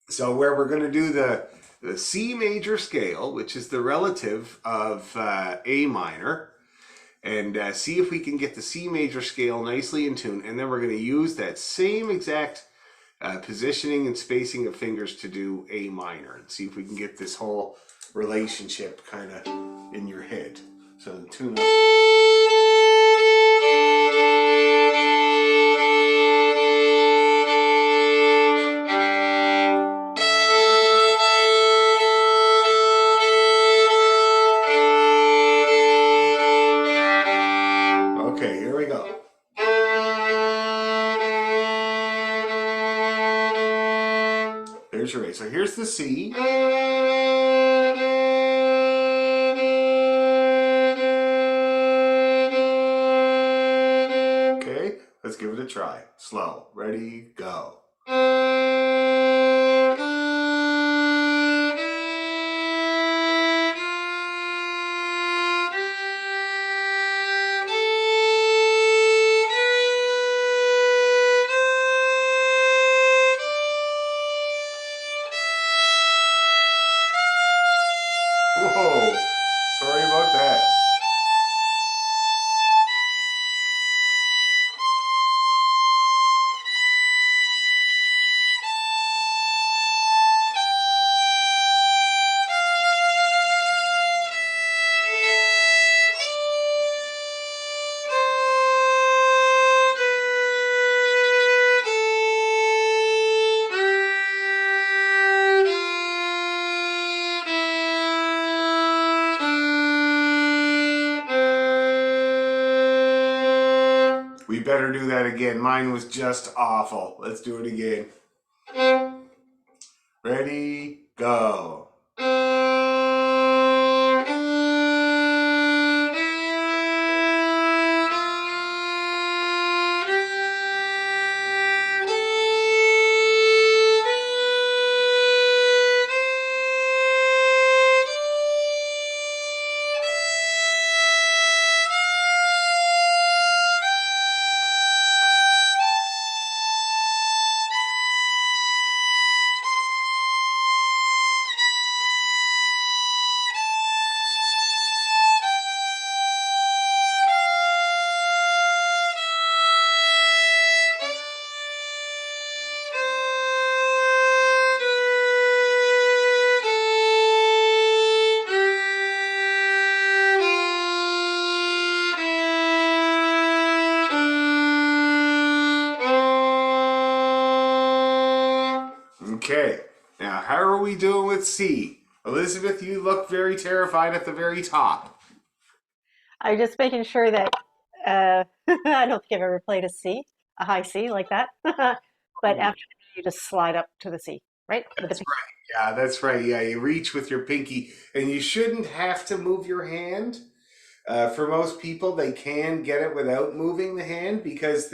So where we're going to do the C major scale, which is the relative of A minor, and see if we can get the C major scale nicely in tune. And then we're going to use that same exact positioning and spacing of fingers to do A minor, and see if we can get this whole relationship kind of in your head. So the tune up. Okay, here we go. There's your A. So here's the C. Okay, let's give it a try. Slow. Ready, go. Whoa, sorry about that. We better do that again. Mine was just awful. Let's do it again. Ready, go. Okay, now how are we doing with C? Elizabeth, you look very terrified at the very top. I'm just making sure that I don't think I've ever played a high C like that. But after you just slide up to the C, right? With the That's pinky. right. Yeah, that's right. Yeah, you reach with your pinky, and you shouldn't have to move your hand. For most people, they can get it without moving the hand because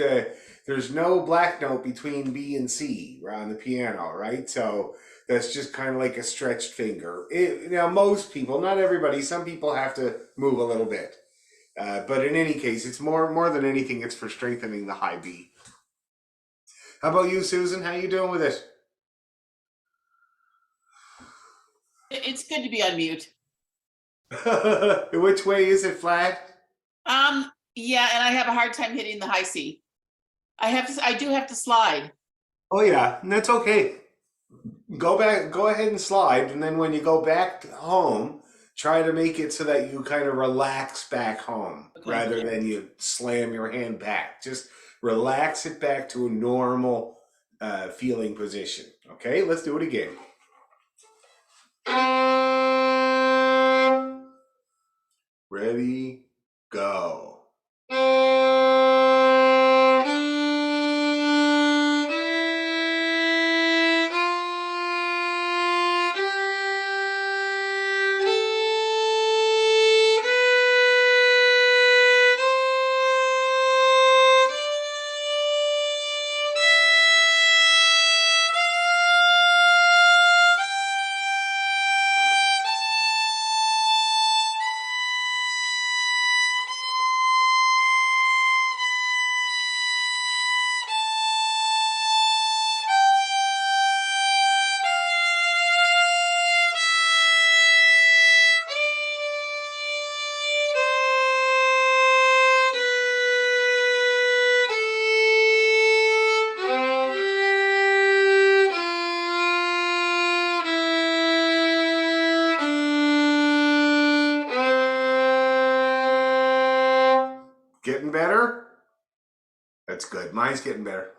there's no black note between B and C on the piano, right? So that's just kind of like a stretched finger. Now, most people, not everybody, some people have to move a little bit. But in any case, it's more than anything, it's for strengthening the high B. How about you, Susan? How you doing with it? It's good to be on mute. Which way is it flat? Yeah, and I have a hard time hitting the high C. I do have to slide. Oh yeah, and that's okay. Go back, go ahead and slide, and then when you go back home, try to make it so that you kind of relax back home Okay. rather than you slam your hand back. Just relax it back to a normal feeling position. Okay, let's do it again. Ready, go. better? That's good. Mine's getting better.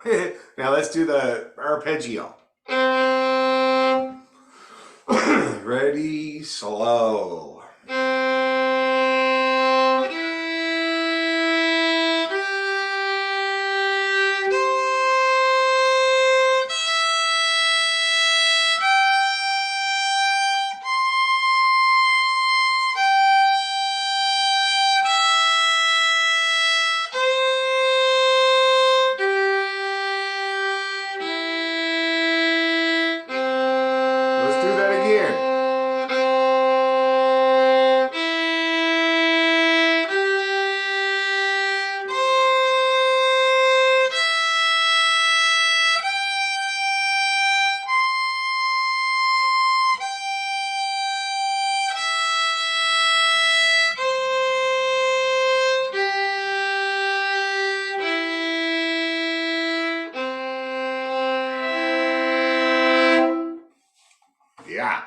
Now let's do the arpeggio. Ready, slow. Let's do that again. Yeah.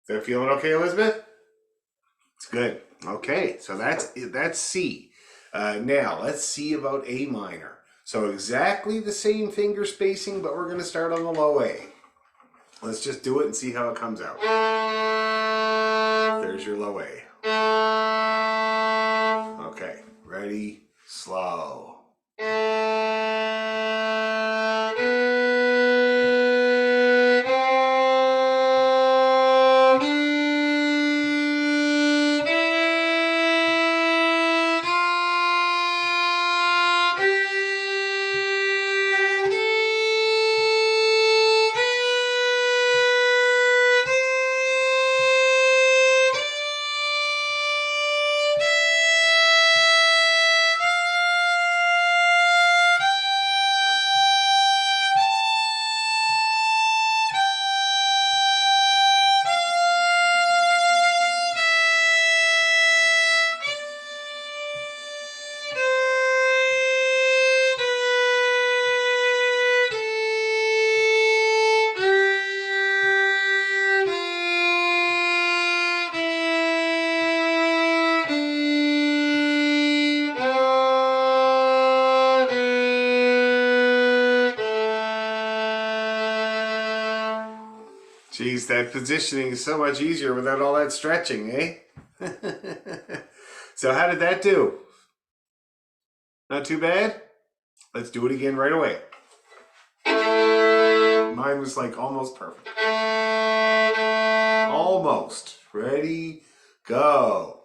Is that feeling okay, Elizabeth? It's good. Okay, so that's C. Now let's see about A minor. So exactly the same finger spacing, but we're going to start on the low A. Let's just do it and see how it comes out. There's your low A. Okay, ready, slow. Geez, that positioning is so much easier without all that stretching, eh? So how did that do? Not too bad? Let's do it again right away. Mine was like almost perfect. Almost. Ready, go.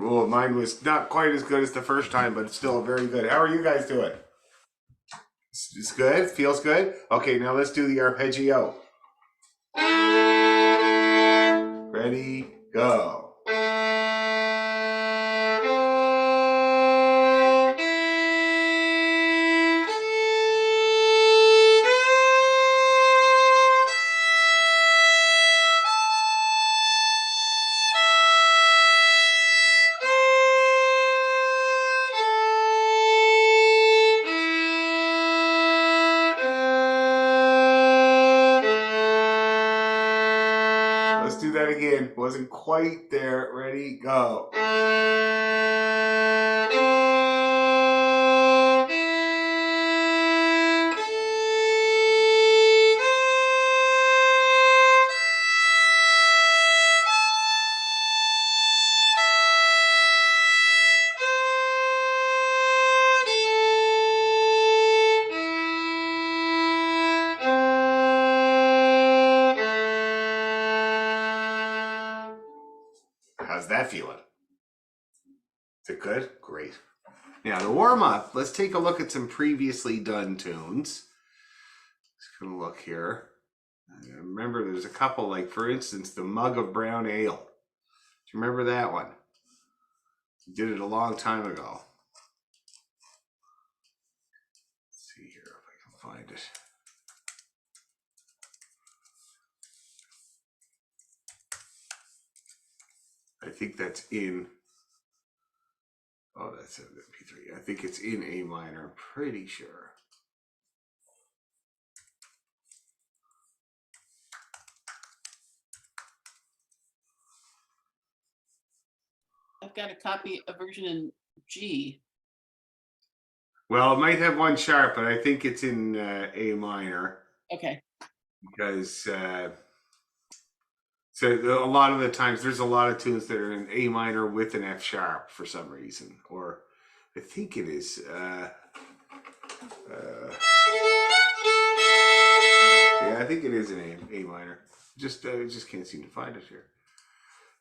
Oh, mine was not quite as good as the first time, but it's still very good. How are you guys doing? It's good? Feels good? Okay, now let's do the arpeggio. Ready, go. Let's do that again. Wasn't quite there. Ready, go. that feeling? Is it good? Great. Now to warm up, let's take a look at some previously done tunes. Just gonna look here. Remember, there's a couple, like for instance, the Mug of Brown Ale. Do you remember that one? Did it a long time ago. Let's see here if I can find it. I think that's in. Oh, that's in MP3. I think it's in A minor. I'm pretty sure. I've got a version in G. Well, it might have one sharp, but I think it's in A minor. Okay. Because so a lot of the times there's a lot of tunes that are in A minor with an F sharp for some reason, or I think it is. Yeah, I think it is in A minor. Just can't seem to find it here.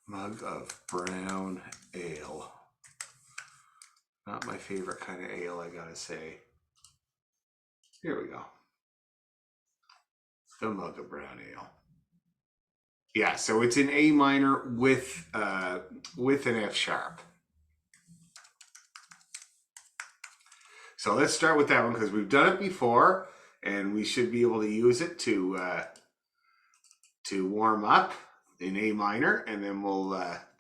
Mug of Brown Ale. Not my favorite kind of ale, I gotta say. Here we go. The Mug of Brown Ale. Yeah, so it's in A minor with an F sharp. So let's start with that one because we've done it before, and we should be able to use it to warm up in A minor, and then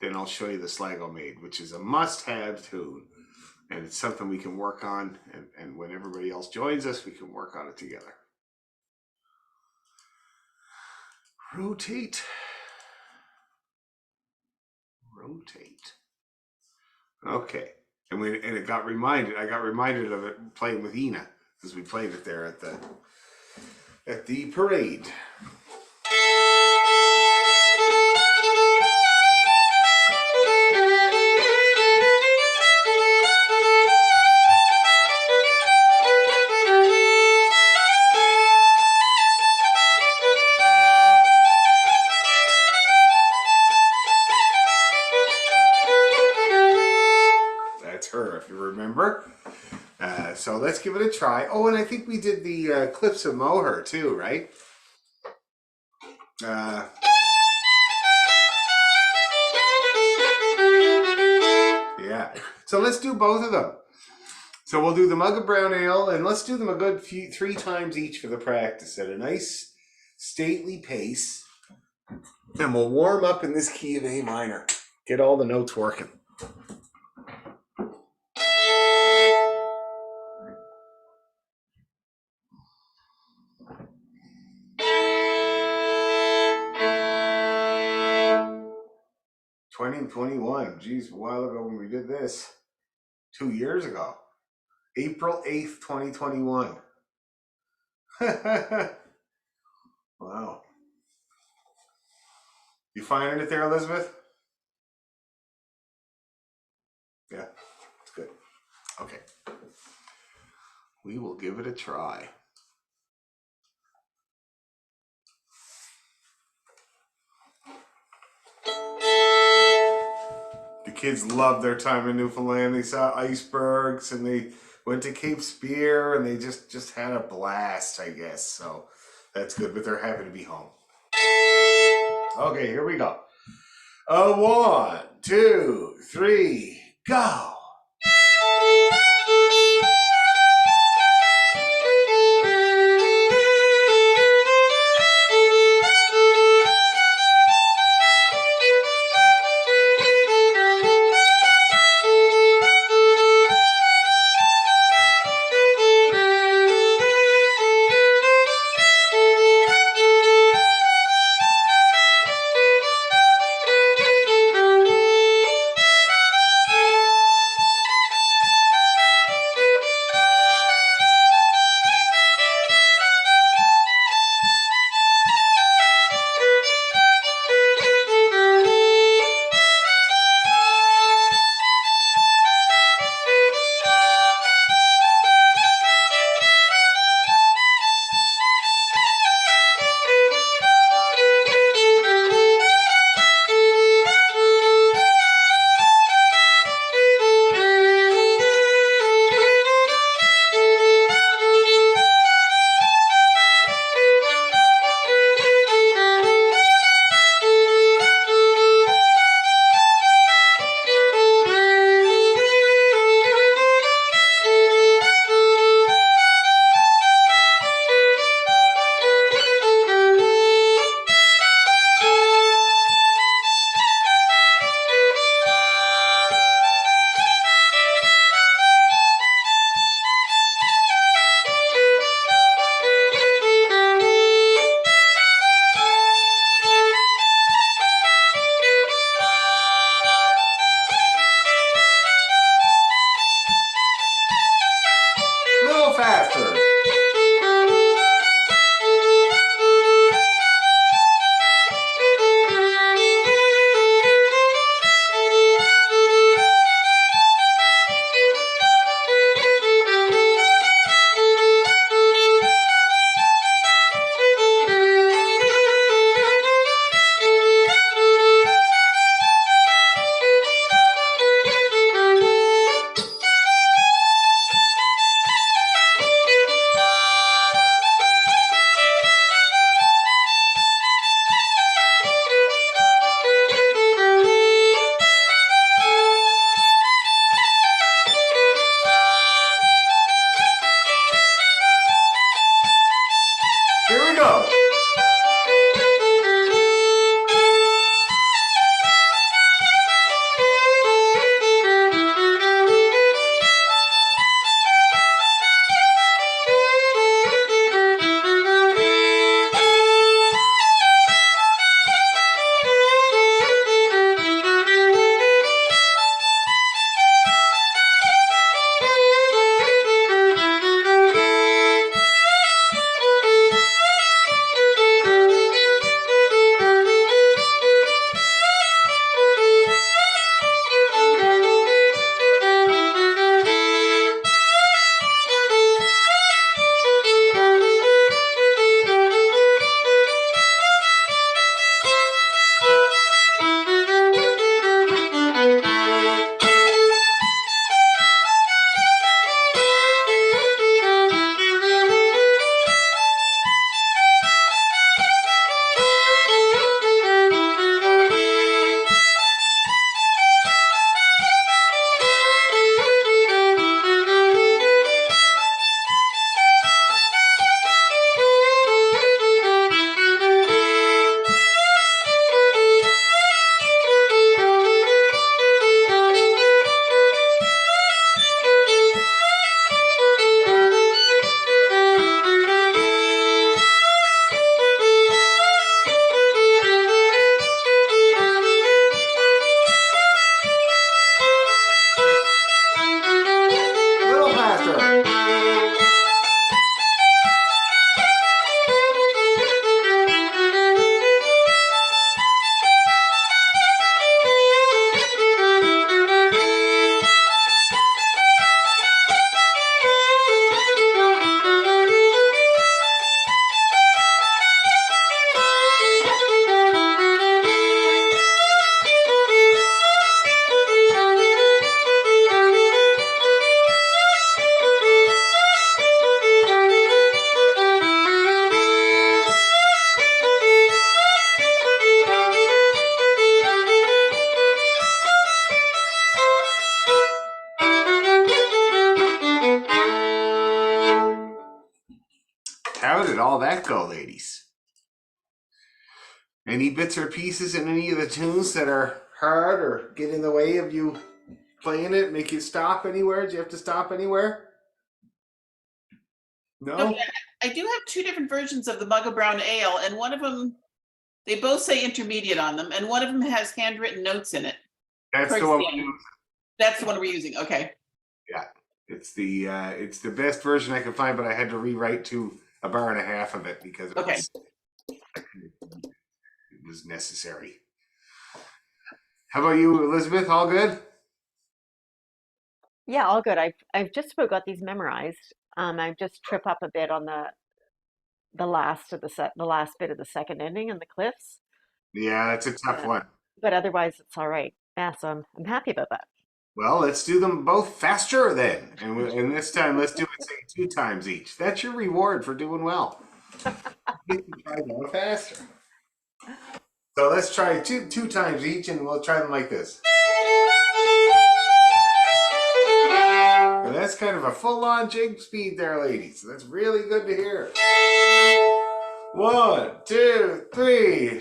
then I'll show you the Sligo Maid, which is a must-have tune, and it's something we can work on, and when everybody else joins us, we can work on it together. Rotate. Okay, and it got reminded. I got reminded of it playing with Ina because we played it there at the parade. Her, if you remember. So let's give it a try. Oh, and I think we did the Cliffs of Moher too, right? Yeah. So let's do both of them. So we'll do the Mug of Brown Ale, and let's do them a good 3 times each for the practice at a nice stately pace. And we'll warm up in this key of A minor. Get all the notes working. '21. Geez, a while ago when we did this. 2 years ago. April 8th, 2021. Wow. You finding it there, Elizabeth? Yeah, it's good. Okay. We will give it a try. The kids loved their time in Newfoundland. They saw icebergs and they went to Cape Spear and they just had a blast, I guess. So that's good, but they're happy to be home. Okay, here we go. 1, 2, 3, go. faster. Here we go. Little faster. How did all that go, ladies? Any bits or pieces in any of the tunes that are hard or get in the way of you playing it, make you stop anywhere? Do you have to stop anywhere? No? Okay, I do have two different versions of the Mug of Brown Ale, and one of them, they both say intermediate on them, and one of them has handwritten notes in it. That's For the one. example. That's the one we're using. Okay. It's the best version I could find, but I had to rewrite to a bar and a half of it because Okay. It was necessary. How about you, Elizabeth? All good? Yeah, all good. I've just about got these memorized. I just trip up a bit on the last of the last bit of the second ending and the cliffs. Yeah, that's a tough Yeah. one. But otherwise it's all right. Yeah, so I'm happy about that. Well, let's do them both faster then. And this time, let's do it, say, 2 times each. That's your reward for doing well. You can try going faster. So let's try two times each, and we'll try them like this. And that's kind of a full-on jig speed there, ladies. So that's really good to hear. 1, 2, 3.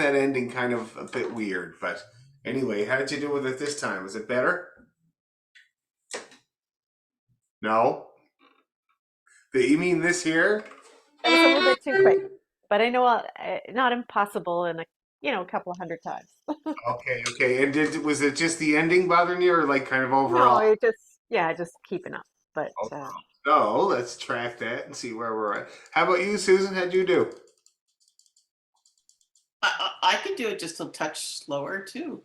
that ending kind of a bit weird. But anyway, how did you do with it this time? Was it better? No? You mean this here? It was a little bit too quick, but I know not impossible in a couple of hundred times. Okay, okay. And was it just the ending bothering you, or like kind of No, overall? it just keeping up. But So let's track that and see where we're at. How about you, Susan? How'd you do? I could do it just a touch slower too.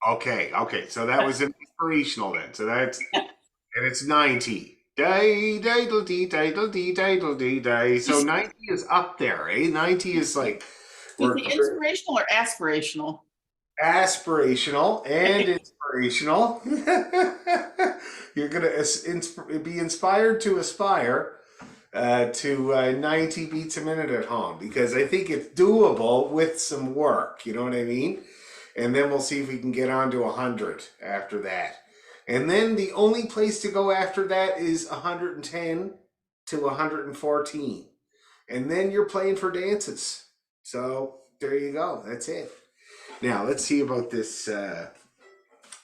Okay, okay. So that was inspirational then. So that's and it's 90. Day, diddle dee, diddle dee, diddle dee, day. So 90 is up there, eh? 90 is like Is we're it inspirational or aspirational? aspirational and inspirational. You're gonna be inspired to aspire to 90 beats a minute at home, because I think it's doable with some work. You know what I mean? And then we'll see if we can get on to 100 after that. And then the only place to go after that is 110 to 114. And then you're playing for dances. So there you go. That's it. Now let's see about this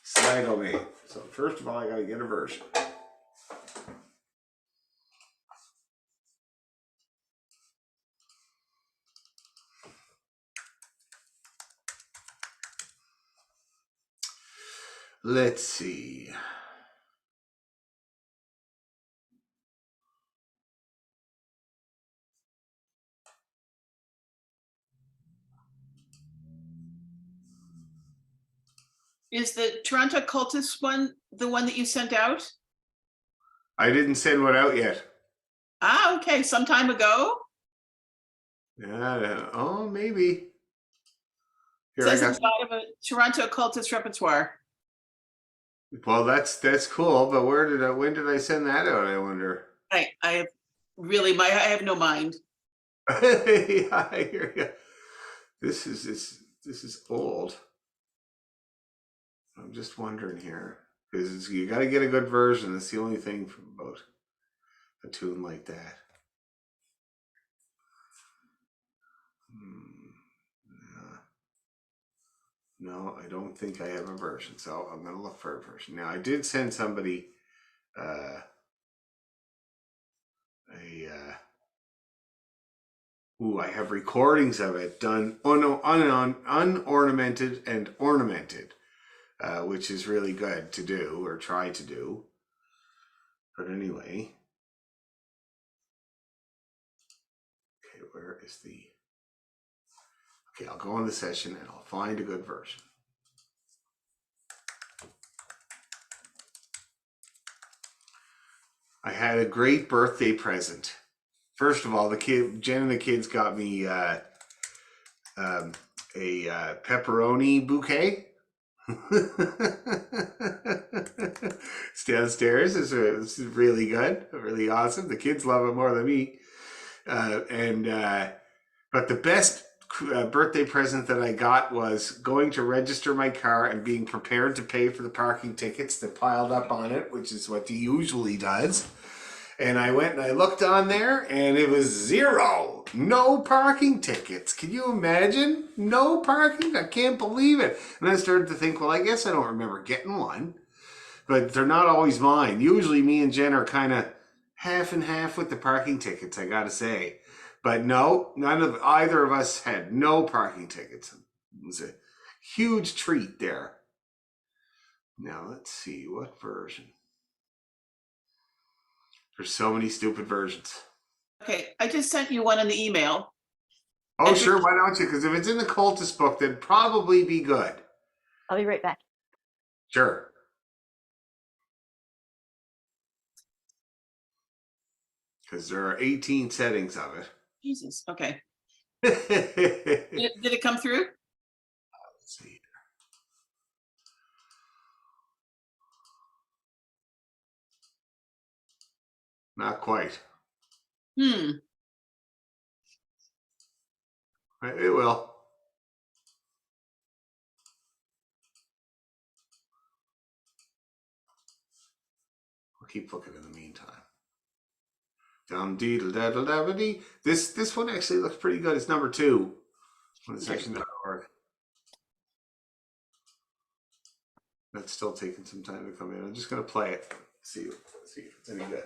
Sligo main. So first of all, I got to get a version. Let's see. Is the Toronto Cultist one the one that you sent out? I didn't send one out yet. Ah, okay, some time ago. Oh, maybe. Here, Says it's part of a Toronto Cultist repertoire. Well, that's cool, but when did I send that out, I wonder? I have really I have no mind. Yeah, I hear you. This is old. I'm just wondering here, because you got to get a good version. That's the only thing about a tune like that. Yeah. No, I don't think I have a version, so I'm going to look for a version. Now, I did send somebody I have recordings of it done unornamented and ornamented, which is really good to do, or try to do. But anyway, okay, where is the? Okay, I'll go on the session and I'll find a good version. I had a great birthday present. First of all, Jen and the kids got me a pepperoni bouquet. It's downstairs. It's really good, really awesome. The kids love it more than me. But the best birthday present that I got was going to register my car and being prepared to pay for the parking tickets that piled up on it, which is what he usually does. And I went and I looked on there and it was 0. No parking tickets. Can you imagine? No parking? I can't believe it. And I started to think, well, I guess I don't remember getting one. But they're not always mine. Usually me and Jen are kind of half and half with the parking tickets, I gotta say. But no, either of us had no parking tickets. It was a huge treat there. Now let's see, what version? There's so many stupid versions. Okay, I just sent you one in the email. Oh, sure, why don't you? Because if it's in the cultist book, that'd probably be good. I'll be right back. Sure. Because there are 18 settings of it. Jesus, okay. Let's Did it come through? see. Not quite. It will. I'll keep looking in the meantime. This one actually looks pretty good. It's number 2 on the section.org. That's still taking some time to come in. I'm just gonna play it. See if it's any good.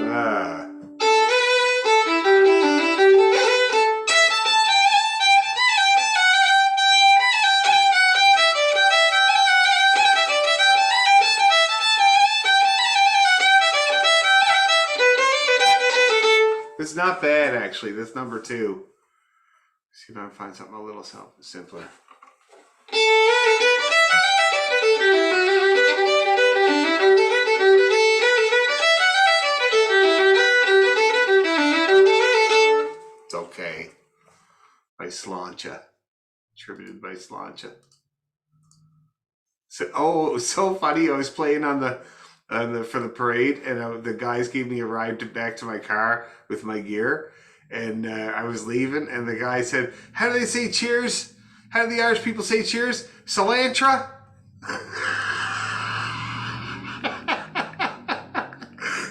Ah. It's not bad, actually. This number 2. See if I can find something a little simpler. It's okay. By Slancha. Attributed by Slancha. So, oh, it was so funny. I was playing on the for the parade, and the guys gave me a ride back to my car with my gear, and I was leaving, and the guy said, "How do they say cheers? How do the Irish people say cheers? Cilantro?"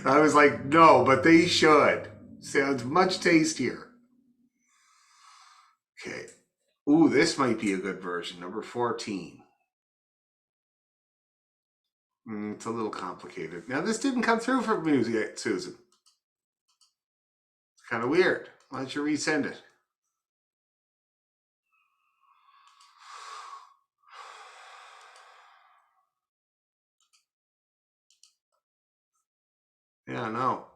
I was like, "No, but they should. Sounds much tastier." Okay. Ooh, this might be a good version. Number 14. It's a little complicated. Now, this didn't come through for music yet, Susan. It's kind of weird. Why don't you resend it? Yeah, no.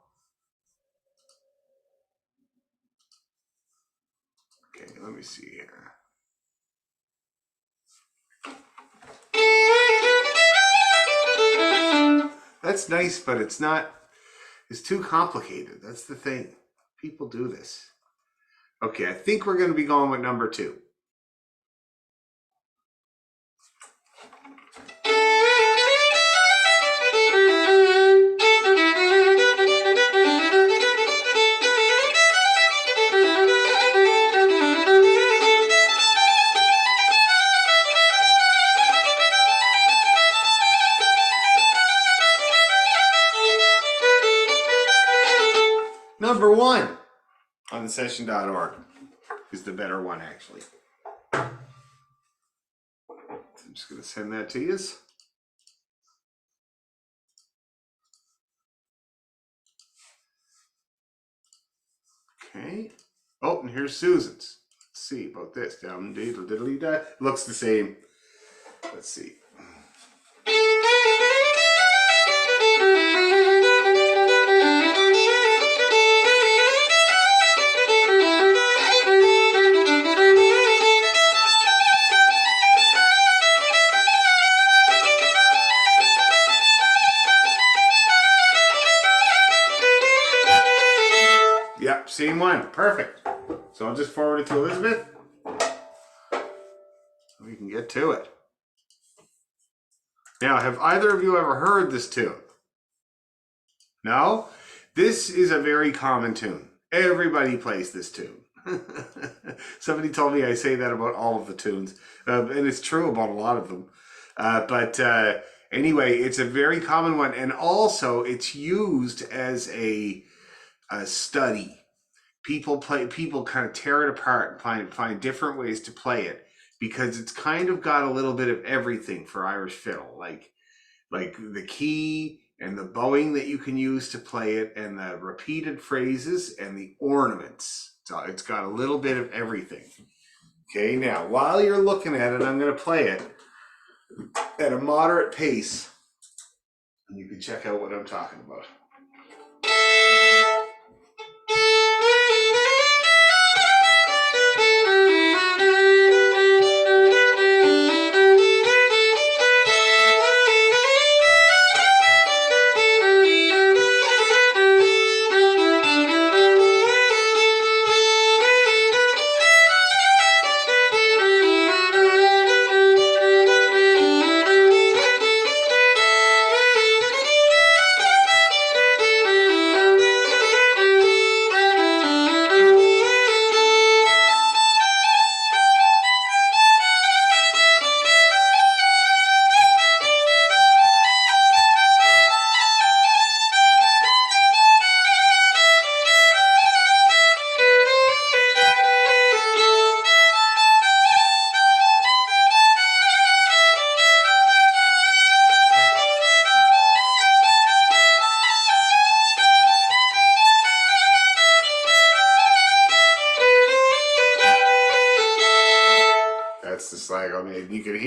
Okay, let me see here. That's nice, but it's not, it's too complicated. That's the thing. People do this. Okay, I think we're going to be going with number 2. Number 1 on the session.org is the better one, actually. So I'm just going to send that to you. Okay. Oh, and here's Susan's. Let's see about this. Down diddle diddly da. Looks the same. Let's see. Yep, same one. Perfect. So I'll just forward it to Elizabeth. We can get to it. Now, have either of you ever heard this tune? No? This is a very common tune. Everybody plays this tune. Somebody told me I say that about all of the tunes, and it's true about a lot of them. But anyway, it's a very common one, and also it's used as a study. People kind of tear it apart and find different ways to play it, because it's kind of got a little bit of everything for Irish fiddle, like the key and the bowing that you can use to play it, and the repeated phrases and the ornaments. So it's got a little bit of everything. Okay, now while you're looking at it, I'm going to play it at a moderate pace, and you can check out what I'm talking about.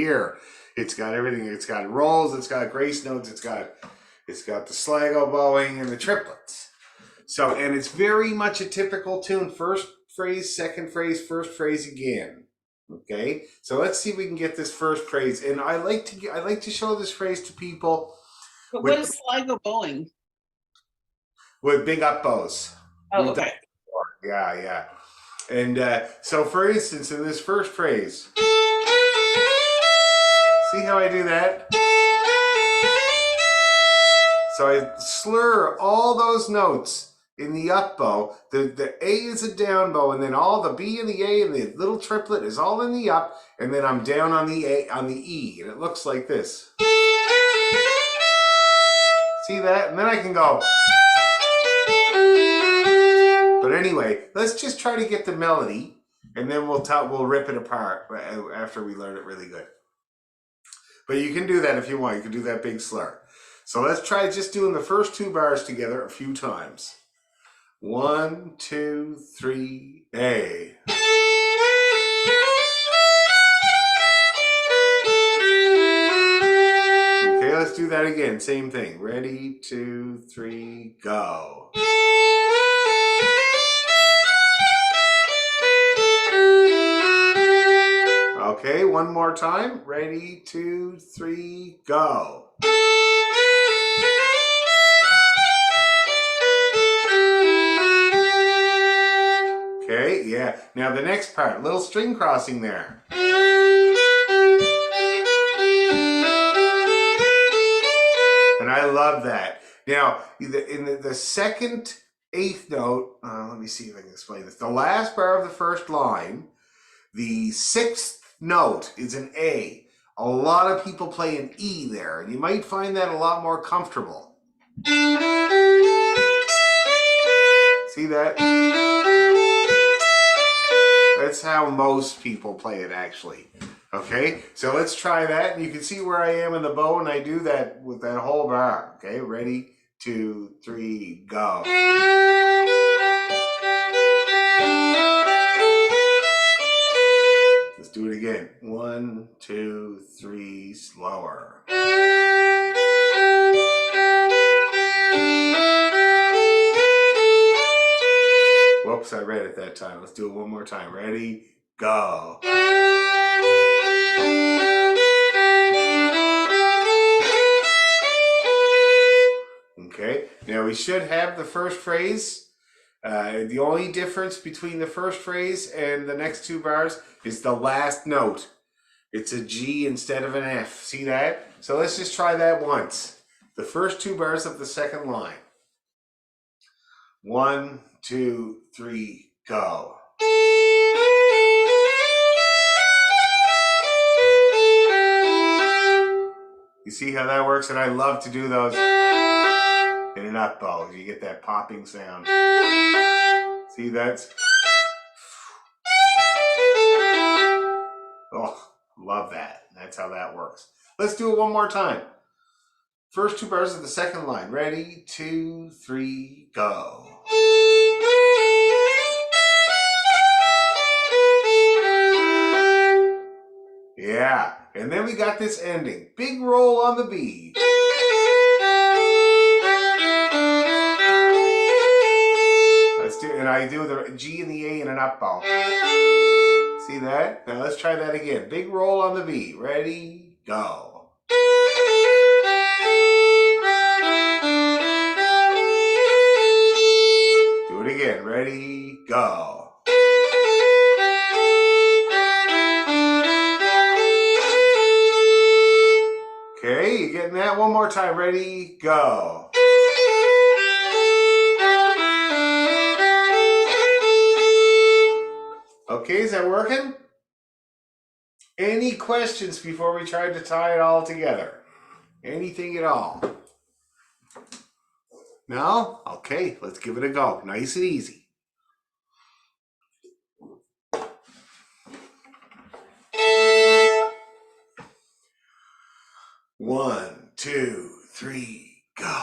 here. It's got everything. It's got rolls. It's got grace notes. It's got the Sligo bowing and the triplets. So, and it's very much a typical tune. First phrase, second phrase, first phrase again. Okay, so let's see if we can get this first phrase. And I like to show this phrase to people But with, what is Sligo bowling? with big up bows. Oh, We've okay. done it before. Yeah. And so, for instance, in this first phrase, see how I do that? So I slur all those notes in the up bow. The A is a down bow, and then all the B and the A and the little triplet is all in the up, and then I'm down on the A on the E, and it looks like this. See that? And then I can go. But anyway, let's just try to get the melody, and then we'll rip it apart after we learn it really good. But you can do that if you want. You can do that big slur. So let's try just doing the first 2 bars together a few times. 1, 2, 3, A. Okay, let's do that again. Same thing. Ready, 2, 3, go. Okay, one more time. Ready, 2, 3, go. Okay, yeah. Now the next part, little string crossing there. And I love that. Now, in the second 8th note, let me see if I can explain this. The last bar of the first line, the 6th note is an A. A lot of people play an E there, and you might find that a lot more comfortable. See that? That's how most people play it, actually. Okay, so let's try that, and you can see where I am in the bow, and I do that with that whole bar. Okay, ready, 2, 3, go. Let's do it again. 1, 2, 3, slower. Whoops, I read it that time. Let's do it one more time. Ready, go. Okay, now we should have the first phrase. The only difference between the first phrase and the next 2 bars is the last note. It's a G instead of an F. See that? So let's just try that once. The first 2 bars of the second line. 1, 2, 3, go. You see how that works? And I love to do those in an up bow. You get that popping sound. See, that's... Oh, love that. That's how that works. Let's do it one more time. First 2 bars of the second line. Ready, 2, 3, go. Yeah, and then we got this ending. Big roll on the B. Let's do, and I do the G and the A in an up bow. See that? Now let's try that again. Big roll on the B. Ready, go. Do it again. Ready, go. Okay, you getting that? One more time. Ready, go. Okay, is that working? Any questions before we try to tie it all together? Anything at all? No? Okay, let's give it a go. Nice and easy. One, two, three, go.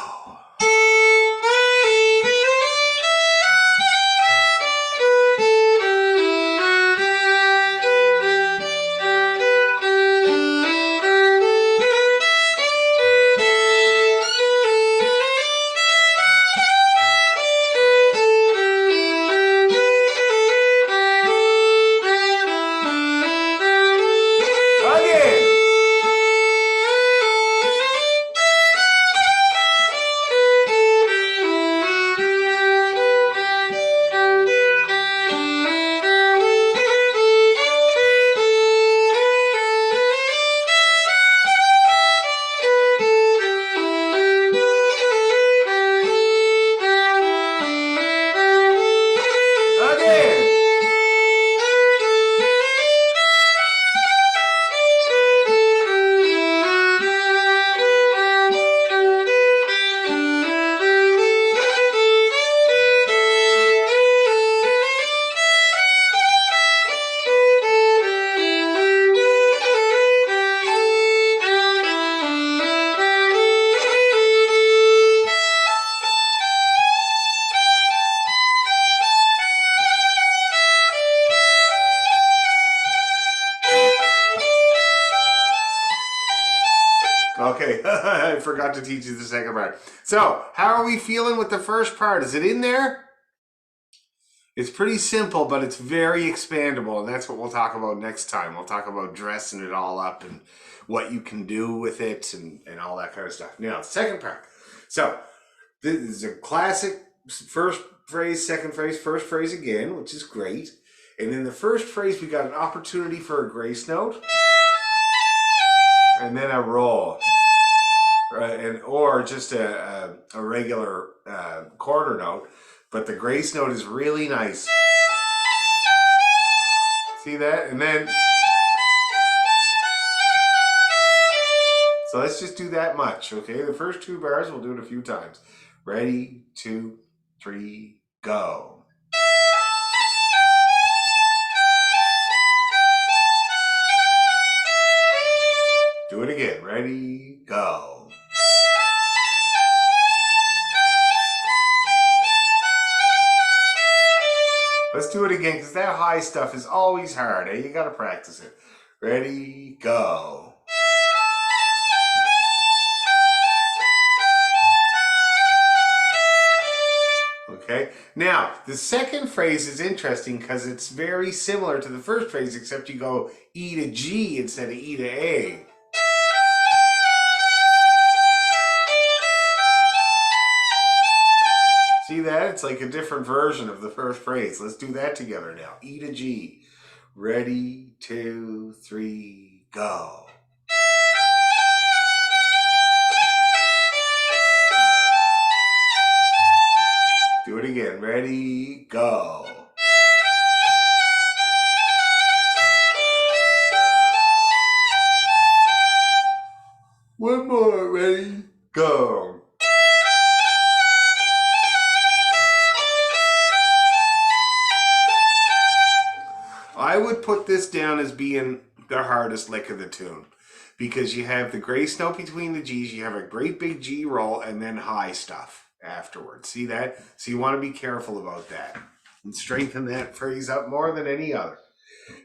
Okay, I forgot to teach you the second part. So, how are we feeling with the first part? Is it in there? It's pretty simple, but it's very expandable, and that's what we'll talk about next time. We'll talk about dressing it all up and what you can do with it and all that kind of stuff. Now, second part. So, this is a classic first phrase, second phrase, first phrase again, which is great. And in the first phrase, we got an opportunity for a grace note, and then a roll, right? And or just a regular quarter note. But the grace note is really nice. See that? And then, so let's just do that much, okay? The first 2 bars, we'll do it a few times. Ready, 2, 3, go. Do it again. Ready, go. Let's do it again, because that high stuff is always hard, eh? You gotta practice it. Ready, go. Okay, now the second phrase is interesting because it's very similar to the first phrase, except you go E to G instead of E to A. See that? It's like a different version of the first phrase. Let's do that together now. E to G. Ready, 2, 3, go. Do it again. Ready, go. One more. Ready, go. I would put this down as being the hardest lick of the tune, because you have the grace note between the G's, you have a great big G roll, and then high stuff afterwards. See that? So you want to be careful about that and strengthen that phrase up more than any other.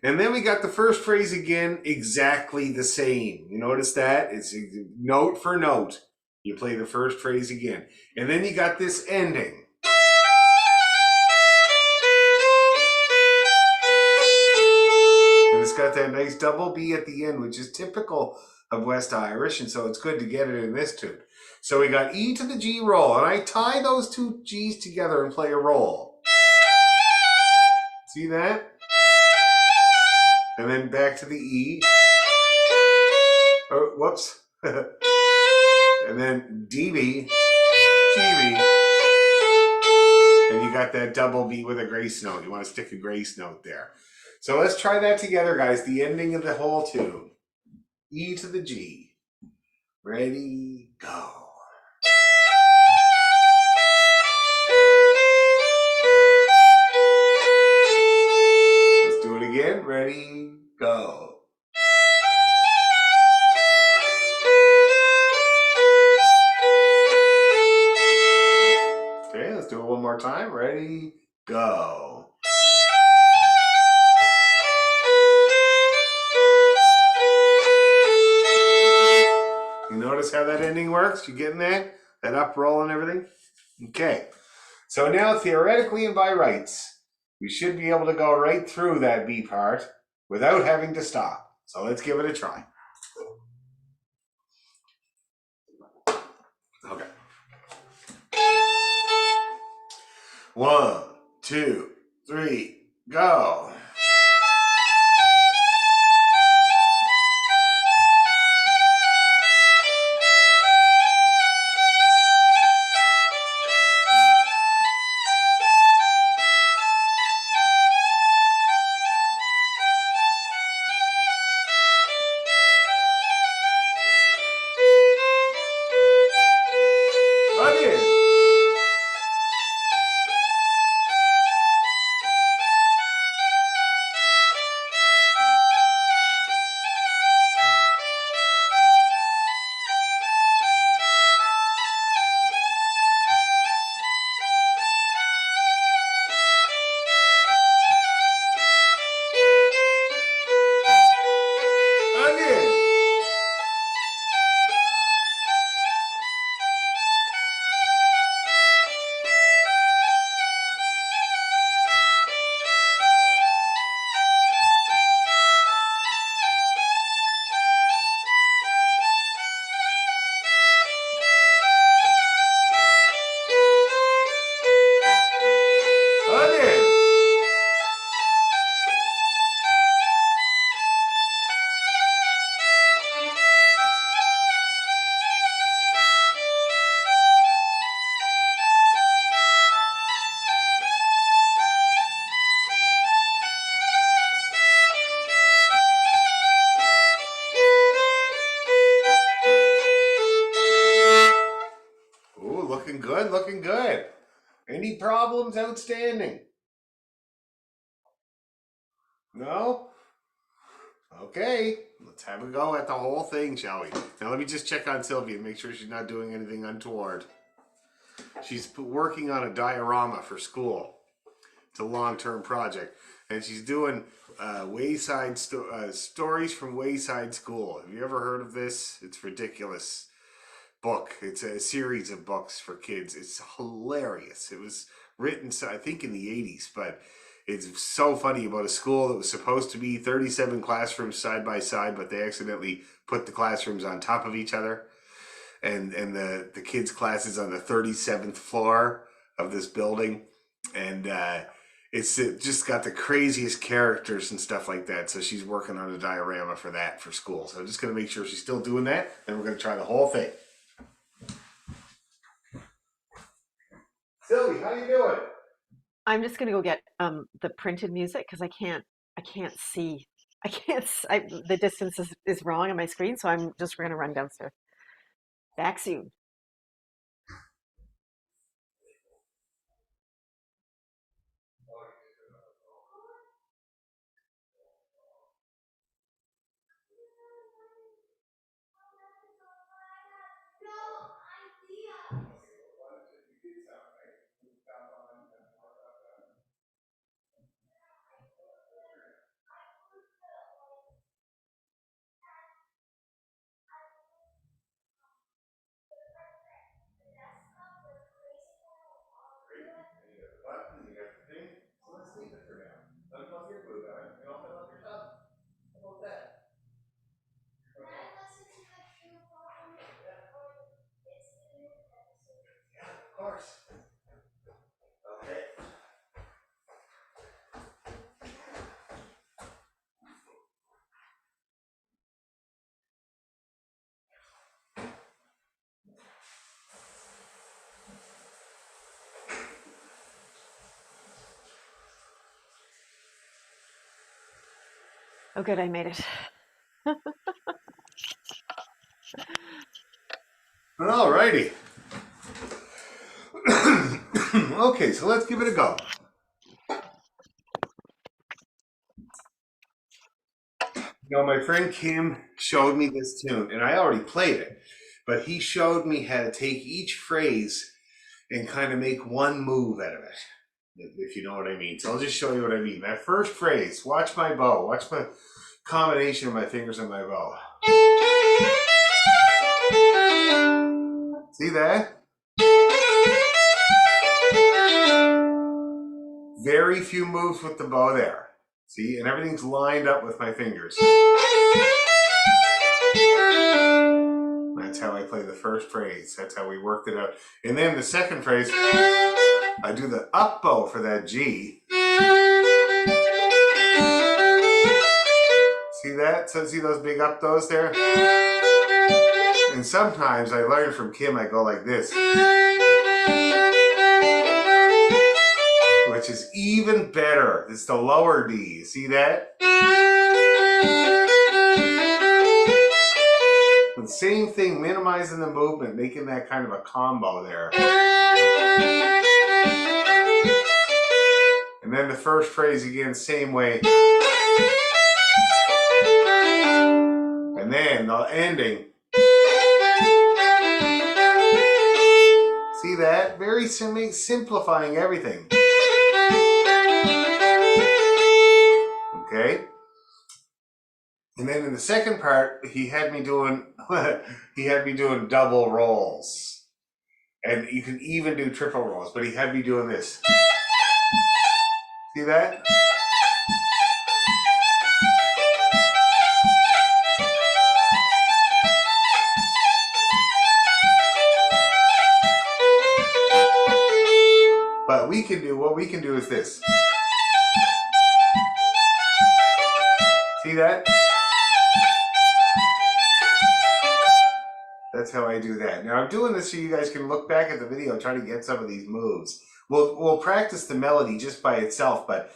And then we got the first phrase again, exactly the same. You notice that? It's note for note. You play the first phrase again. And then you got this ending. And it's got that nice double B at the end, which is typical of West Irish, and so it's good to get it in this tune. So we got E to the G roll, and I tie those 2 G's together and play a roll. See that? And then back to the E. Oh, whoops. And then DB, GB. And you got that double B with a grace note. You want to stick a grace note there. So let's try that together, guys. The ending of the whole tune. E to the G. Ready, go. Let's do it again. Ready, go. Okay, let's do it one more time. Ready, go. You notice how that ending works? You getting that? That up roll and everything? Okay. So now theoretically and by rights, we should be able to go right through that B part without having to stop. So let's give it a try. Okay. 1, 2, 3, go. looking good, looking good. Any problems outstanding? No? Okay, let's have a go at the whole thing, shall we? Now let me just check on Sylvia and make sure she's not doing anything untoward. She's working on a diorama for school. It's a long-term project. And she's doing stories from Wayside School. Have you ever heard of this? It's ridiculous book. It's a series of books for kids. It's hilarious. It was written, I think, in the 80s, but it's so funny about a school that was supposed to be 37 classrooms side by side, but they accidentally put the classrooms on top of each other. And the kids' classes on the 37th floor of this building. And it's just got the craziest characters and stuff like that. So she's working on a diorama for that for school. So I'm just going to make sure she's still doing that. Then we're going to try the whole thing. Sylvie, how you doing? I'm just gonna go get the printed music because I can't see. The distance is wrong on my screen, so I'm just gonna run downstairs. Back soon. Oh, good, I made it. Alrighty. Okay, so let's give it a go. Now, my friend Kim showed me this tune, and I already played it, but he showed me how to take each phrase and kind of make one move out of it, if you know what I mean. So I'll just show you what I mean. That first phrase, watch my bow, watch my combination of my fingers on my bow. See that? Very few moves with the bow there. See, and everything's lined up with my fingers. That's how I play the first phrase. That's how we worked it out. And then the second phrase, I do the up bow for that G. See that? So see those big up bows there? And sometimes I learned from Kim, I go like this. Which is even better. It's the lower D. You see that? The same thing, minimizing the movement, making that kind of a combo there. And then the first phrase again, same way. And then the ending. See that? Very simplifying everything. Okay? And then in the second part, he had me doing double rolls. And you can even do triple rolls, but he had me doing this. See that? But what we can do is this. See that? That's how I do that. Now I'm doing this so you guys can look back at the video and try to get some of these moves. We'll practice the melody just by itself, but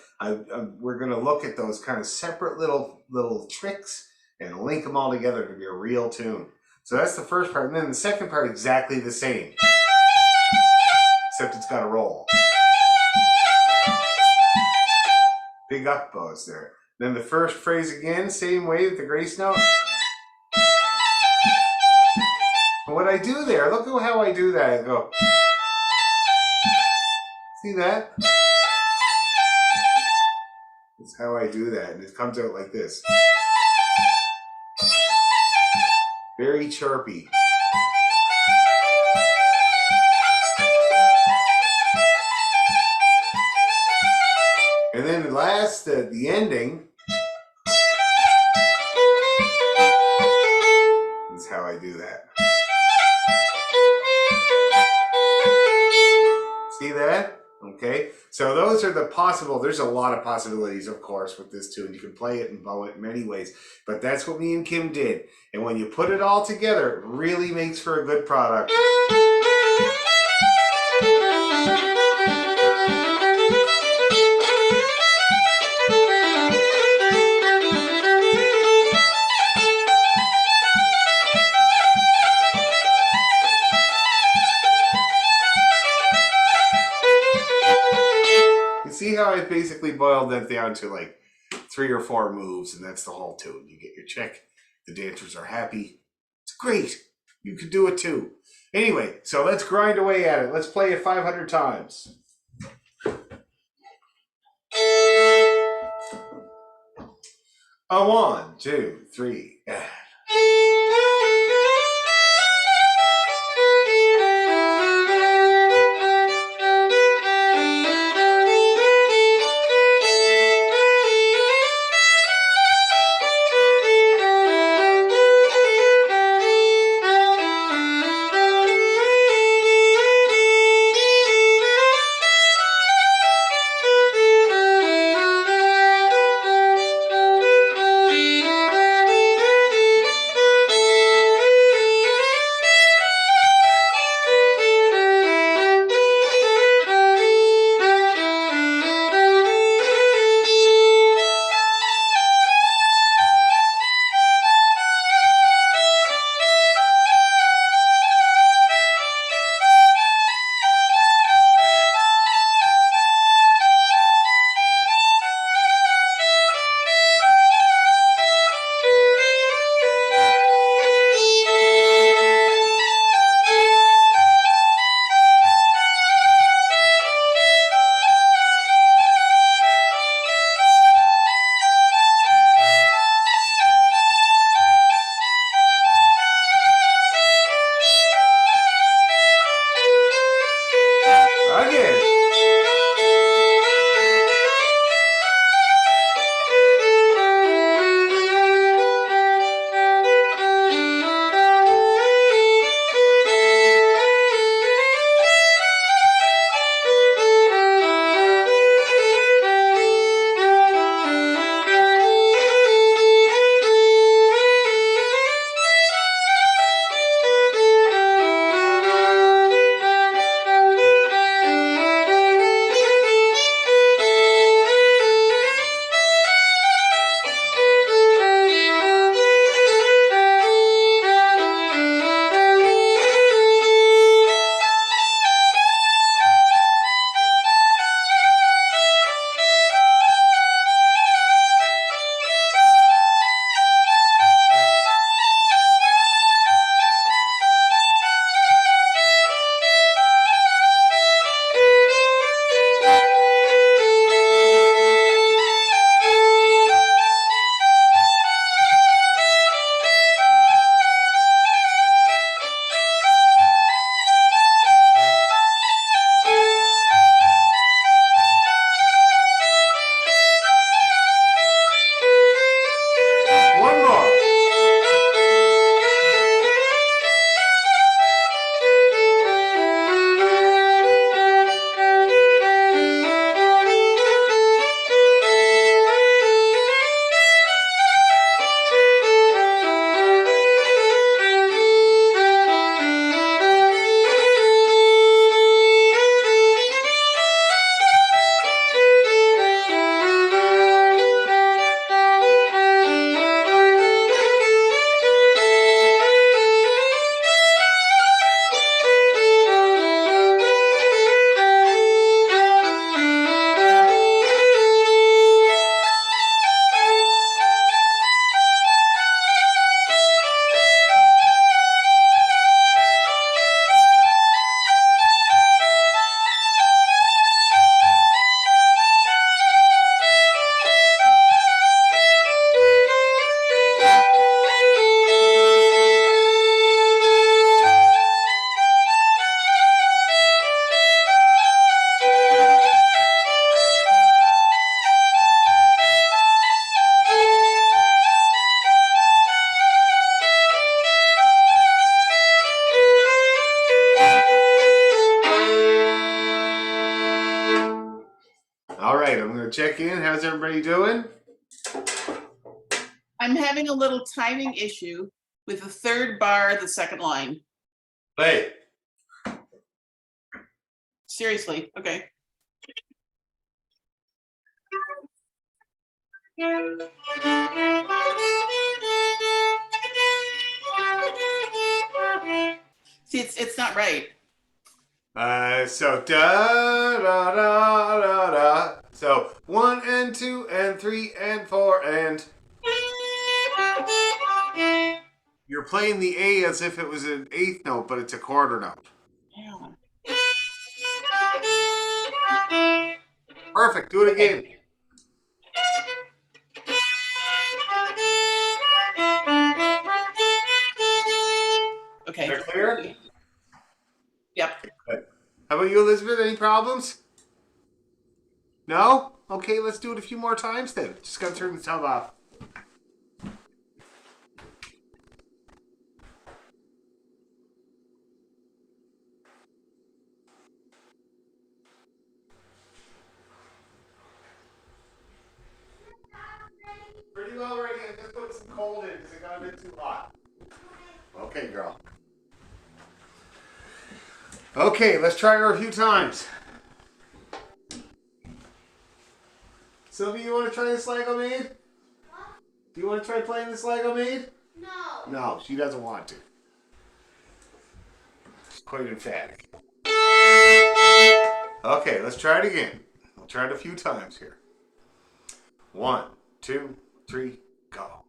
we're going to look at those kind of separate little tricks and link them all together to be a real tune. So that's the first part. And then the second part, exactly the same. except it's got a roll. Big up bows there. Then the first phrase again, same way with the grace note. And what I do there, look at how I do that. I go, see that? That's how I do that, and it comes out like this. Very chirpy. And then last, the ending is how I do that. See that? Okay. So those are the possible, there's a lot of possibilities, of course, with this tune. You can play it and bow it in many ways, but that's what me and Kim did. And when you put it all together, it really makes for a good product. See how I basically boiled that down to like 3 or 4 moves, and that's the whole tune. You get your check, the dancers are happy. It's great. You could do it too. Anyway, so let's grind away at it. Let's play it 500 times. A 1, 2, 3, and... right, I'm going to check in. How's everybody doing? I'm having a little timing issue with the third bar, the second line. Play. Seriously, okay. See, it's not right. So da da da da da. So 1 and 2 and 3 and 4 and you're playing the A as if it was an eighth note, but it's a quarter note. Yeah. Perfect. Do it again. Okay. They're clear? Yep. How about you, Elizabeth? Any problems? No? Okay, let's do it a few more times then. Just gotta turn the sound off. Pretty well ready. I just put some cold in because it got a bit too hot. Okay, girl. Okay, let's try her a few times. Sylvia, you want to try this Lego Maid? Do you want to try playing this Lego Maid? No. No, she doesn't want to. She's quite emphatic. Okay, let's try it again. We'll try it a few times here. 1, 2, 3, go.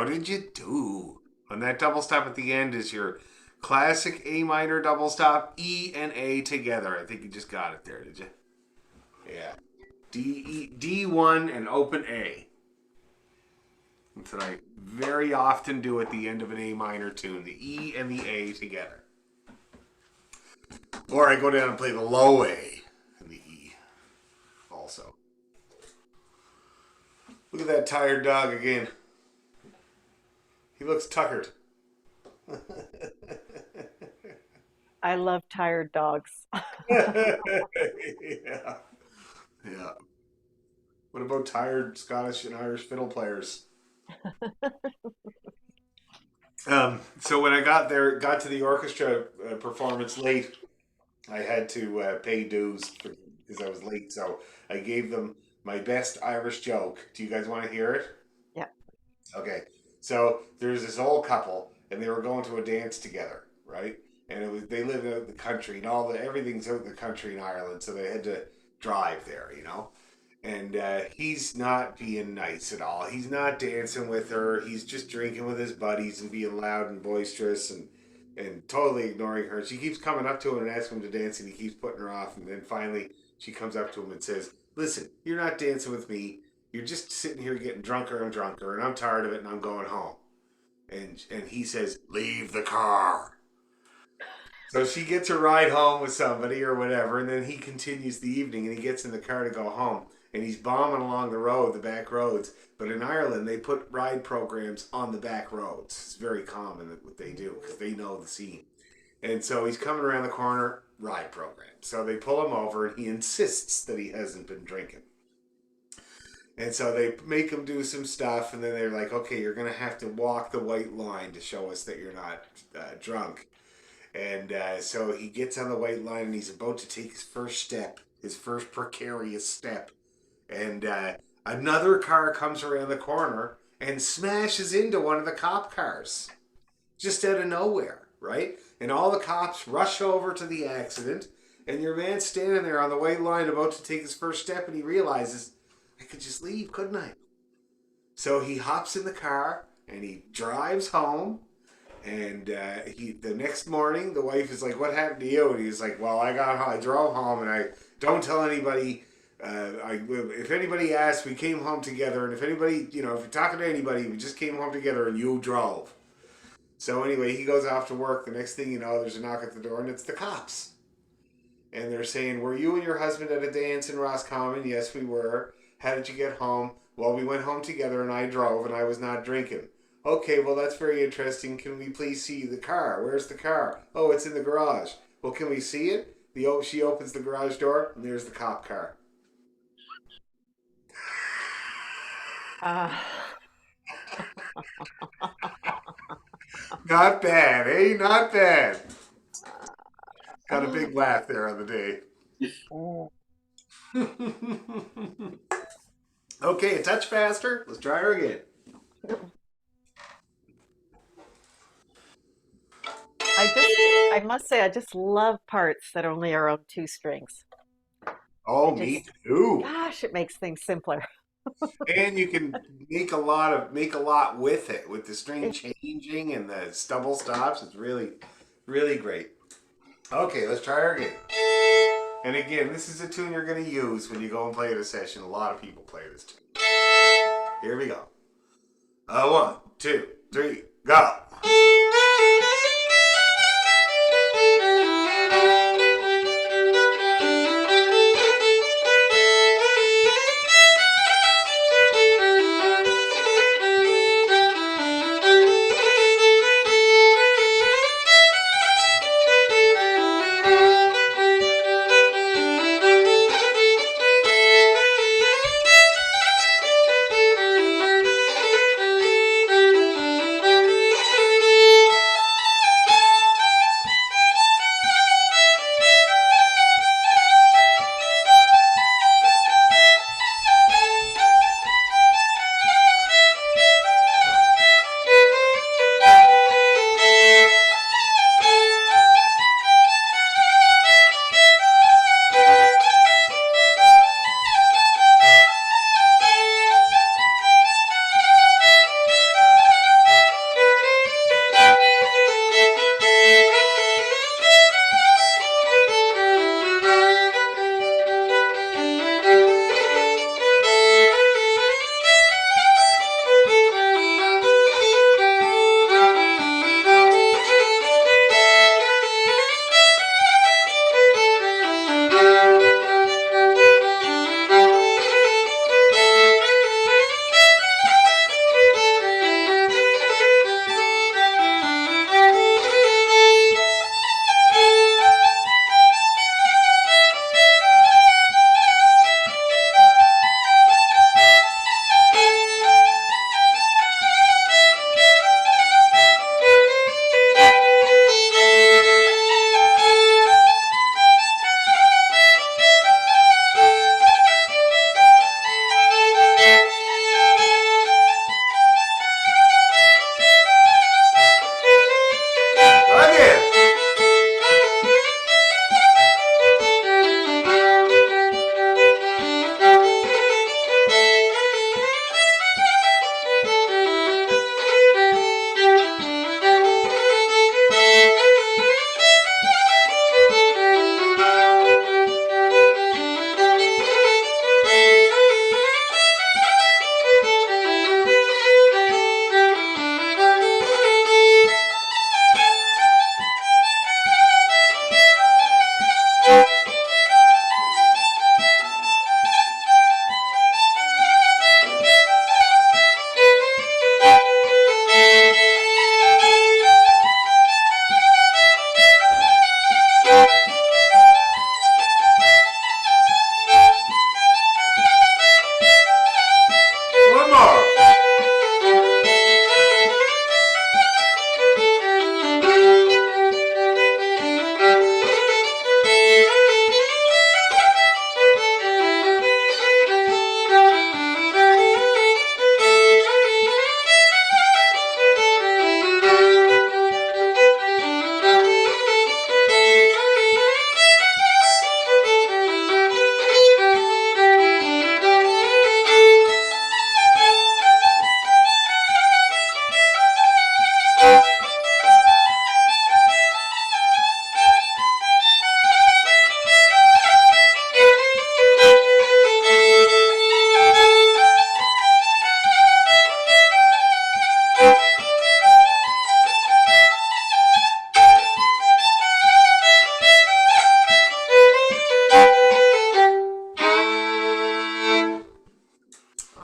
How did you do? And that double stop at the end is your classic A minor double stop, E and A together. I think you just got it there, did you? Yeah. D1 and open A. That's what I very often do at the end of an A minor tune, the E and the A together. Or I go down and play the low A and the E also. Look at that tired dog again. He looks tuckered. I love tired dogs. Yeah. Yeah. What about tired Scottish and Irish fiddle players? So when I got to the orchestra performance late, I had to pay dues because I was late. So I gave them my best Irish joke. Do you guys want to hear it? Yeah. Okay. So there's this old couple, and they were going to a dance together, right? And they live out in the country, and everything's out in the country in Ireland, so they had to drive there, you know. And he's not being nice at all. He's not dancing with her. He's just drinking with his buddies and being loud and boisterous and totally ignoring her. She keeps coming up to him and asking him to dance, and he keeps putting her off. And then finally, she comes up to him and says, "Listen, you're not dancing with me. You're just sitting here getting drunker and drunker, and I'm tired of it, and I'm going home." And he says, "Leave the car." So she gets a ride home with somebody or whatever, and then he continues the evening, and he gets in the car to go home. And he's bombing along the road, the back roads. But in Ireland, they put ride programs on the back roads. It's very common what they do because they know the scene. And so he's coming around the corner, ride program. So they pull him over, and he insists that he hasn't been drinking. And so they make him do some stuff, and then they're like, "Okay, you're going to have to walk the white line to show us that you're not drunk." And so he gets on the white line, and he's about to take his first step, his first precarious step. And another car comes around the corner and smashes into one of the cop cars. Just out of nowhere, right? And all the cops rush over to the accident. And your man's standing there on the white line about to take his first step. And he realizes, I could just leave, couldn't I? So he hops in the car and he drives home. And the next morning, the wife is like, "What happened to you?" And he's like, "Well, I drove home and I don't tell anybody. If anybody asks, we came home together, and if anybody, if you're talking to anybody, we just came home together and you drove." So anyway, he goes off to work. The next thing you know, there's a knock at the door, and it's the cops. And they're saying, "Were you and your husband at a dance in Roscommon?" "Yes, we were." "How did you get home?" "Well, we went home together and I drove and I was not drinking." "Okay, well, that's very interesting. Can we please see the car?" "Where's the car?" "Oh, it's in the garage." "Well, can we see it?" She opens the garage door, and there's the cop car. Uh, Not bad, eh? Not bad. Got a big laugh there on the day. Okay, a touch faster. Let's try her again. I must say, I just love parts that only are on two strings. Oh, It me just, too. gosh, it makes things simpler. And you can make a lot with it, with the string It, changing and the stubble stops. It's really, really great. Okay, let's try her again. And again, this is a tune you're going to use when you go and play at a session. A lot of people play this tune. Here we go. 1, 2, 3, go.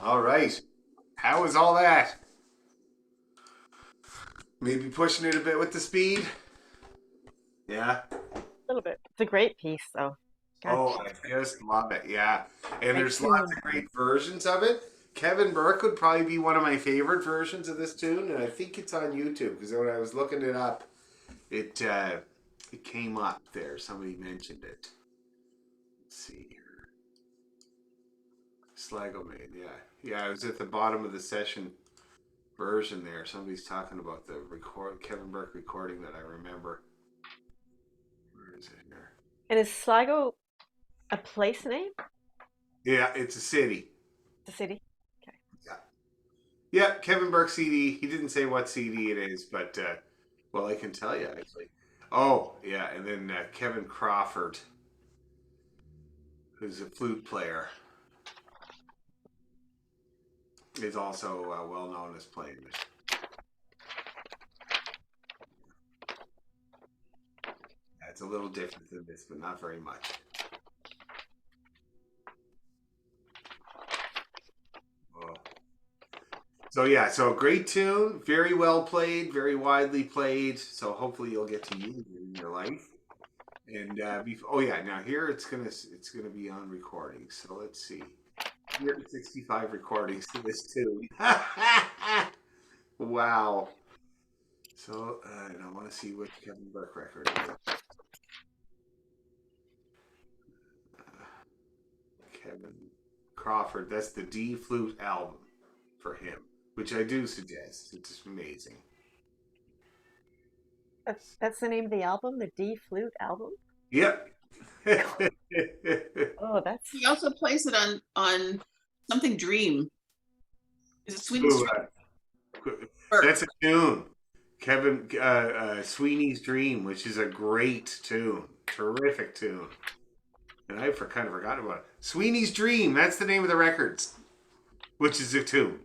All right. How was all that? Maybe pushing it a bit with the speed? Yeah. A little bit. It's a great piece, though. Oh, Gotcha. I just love it. Yeah. And Great there's lots tune. of great versions of it. Kevin Burke would probably be one of my favorite versions of this tune, and I think it's on YouTube because when I was looking it up, it came up there. Somebody mentioned it. Let's see here. Sligo made, yeah. Yeah, I was at the bottom of the session version there. Somebody's talking about the Kevin Burke recording that I remember. Where is it here? And is Sligo a place name? Yeah, it's a city. The city? Okay. Yeah. Yeah, Kevin Burke CD. He didn't say what CD it is, but well, I can tell you actually. Oh, yeah, and then Kevin Crawford, who's a flute player, is also well known as playing this. Yeah, it's a little different than this, but not very much. Oh. So yeah, so great tune, very well played, very widely played. So hopefully you'll get to use it in your life. And oh yeah, now here it's gonna be on recording. So let's see, 165 recordings to this tune. Wow. So and I want to see which Kevin Burke record it is. Kevin Crawford. That's the D flute album for him, which I do suggest. It's amazing. That's the name of the album, the D Flute album? Yep. Oh, that's He also plays it on something Dream. Is it Sweeney Ooh, Street? that's a tune. Kevin Sweeney's Dream, which is a great tune. Terrific tune. And I kind of forgot about it. Sweeney's Dream, that's the name of the record, which is a tune.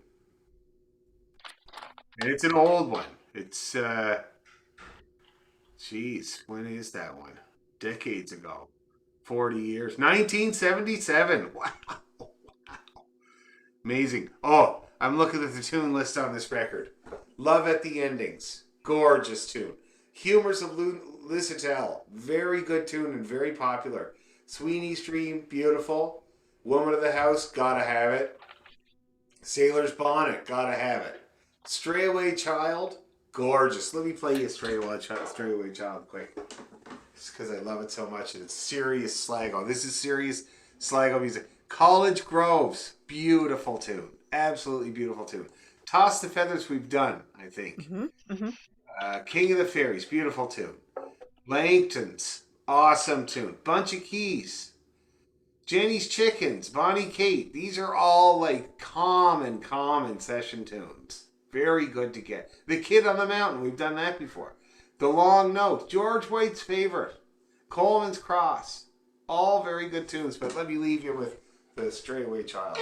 And it's an old one. It's, geez, when is that one? Decades ago. 40 years. 1977. Wow. Amazing. Oh, I'm looking at the tune list on this record. Love at the Endings. Gorgeous tune. Humors of Lusatel. Very good tune and very popular. Sweeney's Dream. Beautiful. Woman of the House. Gotta have it. Sailor's Bonnet. Gotta have it. Stray Away Child. Gorgeous. Let me play you Stray Away Child quick. Just because I love it so much. And it's serious Sligo. This is serious Sligo music. College Groves. Beautiful tune. Absolutely beautiful tune. Toss the Feathers we've done, I think. King of the Fairies. Beautiful tune. Langtons. Awesome tune. Bunch of Keys. Jenny's Chickens. Bonnie Kate. These are all like common session tunes. Very good to get. The Kid on the Mountain. We've done that before. The Long Note. George White's Favorite. Coleman's Cross. All very good tunes, but let me leave you with the Stray Away Child.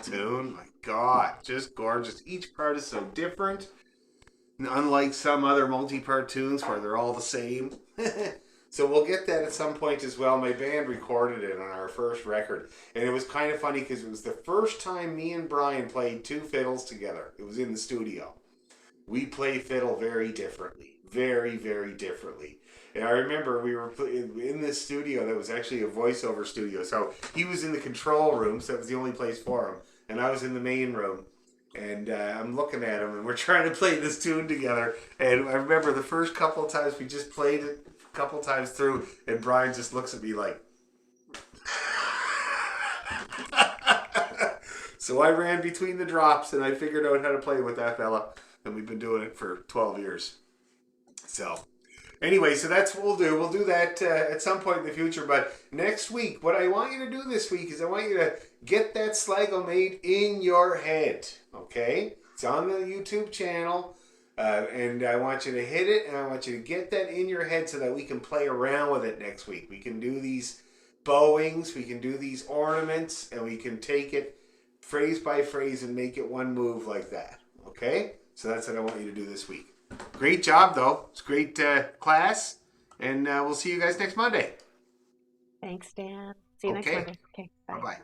tune. My God, just gorgeous. Each part is so different. Unlike some other multi-part tunes where they're all the same. So we'll get that at some point as well. My band recorded it on our first record. And it was kind of funny because it was the first time me and Brian played two fiddles together. It was in the studio. We play fiddle very differently. Very, very differently. And I remember we were in this studio that was actually a voiceover studio. So he was in the control room, so that was the only place for him. And I was in the main room. And I'm looking at him, and we're trying to play this tune together. And I remember the first couple of times we just played it a couple times through, and Brian just looks at me like. So I ran between the drops, and I figured out how to play with that fella. And we've been doing it for 12 years. So, anyway, so that's what we'll do. We'll do that at some point in the future. But next week, what I want you to do this week is I want you to get that Sligo made in your head. Okay? It's on the YouTube channel. And I want you to hit it, and I want you to get that in your head so that we can play around with it next week. We can do these bowings, we can do these ornaments, and we can take it phrase by phrase and make it one move like that. Okay? So that's what I want you to do this week. Great job, though. It's a great class. And we'll see you guys next Monday. Thanks, Dan. See you next Okay. Monday. Okay, bye. Bye-bye.